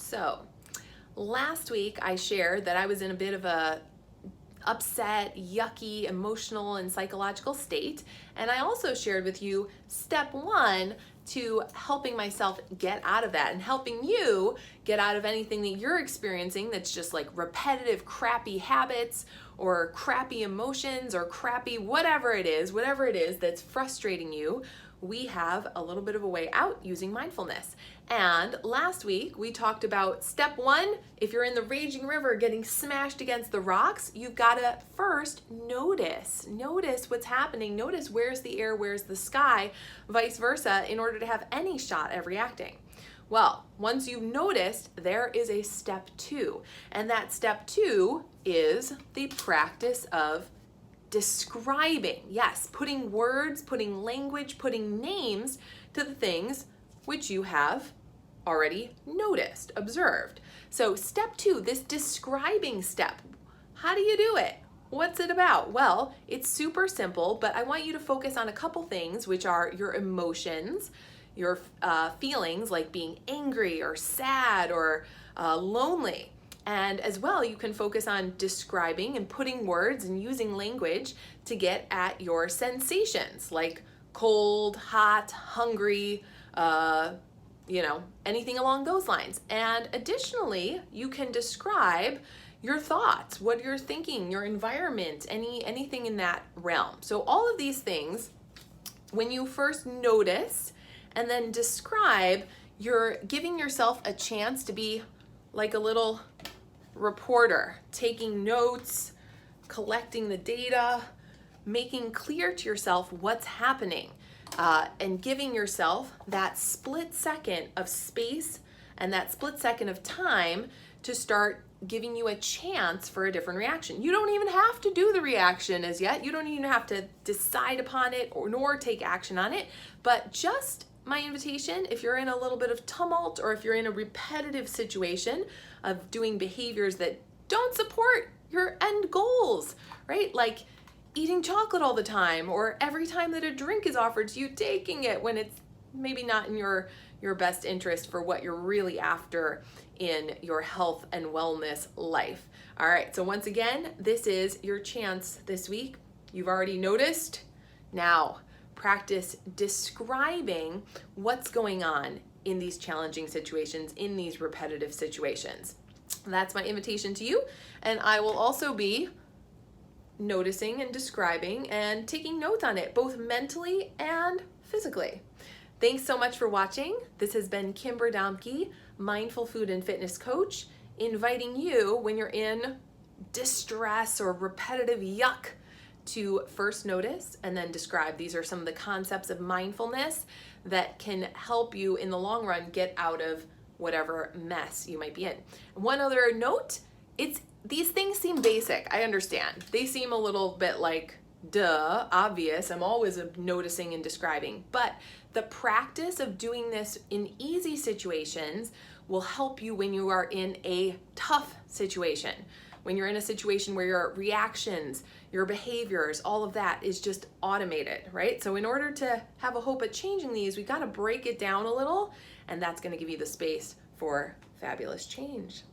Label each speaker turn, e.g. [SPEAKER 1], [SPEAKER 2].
[SPEAKER 1] So, last week I shared that I was in a bit of a upset, yucky, emotional, and psychological state. And I also shared with you step one to helping myself get out of that and helping you get out of anything that you're experiencing that's just like repetitive, crappy habits or crappy emotions or crappy whatever it is that's frustrating you. We have a little bit of a way out using mindfulness. And last week we talked about step one. If you're in the raging river getting smashed against the rocks, you've got to first notice what's happening. Notice where's the air, where's the sky, vice versa, in order to have any shot at reacting. Well, once you've noticed, there is a step two. And that step two is the practice of describing. Yes, putting words, putting language, putting names to the things which you have already noticed, observed. So step two, this describing step, how do you do it? What's it about? Well, it's super simple, but I want you to focus on a couple things, which are your emotions, your feelings like being angry or sad or lonely. And as well, you can focus on describing and putting words and using language to get at your sensations like cold, hot, hungry, anything along those lines. And additionally, you can describe your thoughts, what you're thinking, your environment, anything in that realm. So all of these things, when you first notice and then describe, you're giving yourself a chance to be like a little reporter, taking notes, collecting the data, making clear to yourself what's happening, and giving yourself that split second of space and that split second of time to start giving you a chance for a different reaction. You don't even have to do the reaction as yet. You don't even have to decide upon it nor take action on it, but just my invitation, if you're in a little bit of tumult or if you're in a repetitive situation of doing behaviors that don't support your end goals, right? Like eating chocolate all the time, or every time that a drink is offered to you, taking it when it's maybe not in your best interest for what you're really after in your health and wellness life. All right, so once again, this is your chance this week. You've already noticed. Now, practice describing what's going on in these challenging situations, in these repetitive situations. That's my invitation to you. And I will also be noticing and describing and taking notes on it, both mentally and physically. Thanks so much for watching. This has been Kimber Domke, Mindful Food and Fitness Coach, inviting you when you're in distress or repetitive yuck to first notice and then describe. These are some of the concepts of mindfulness that can help you in the long run get out of whatever mess you might be in. One other note, these things seem basic. I understand. They seem a little bit like, duh, obvious. I'm always noticing and describing. But the practice of doing this in easy situations will help you when you are in a tough situation. When you're in a situation where your reactions, your behaviors, all of that is just automated, right? So in order to have a hope at changing these, we got to break it down a little, and that's going to give you the space for fabulous change.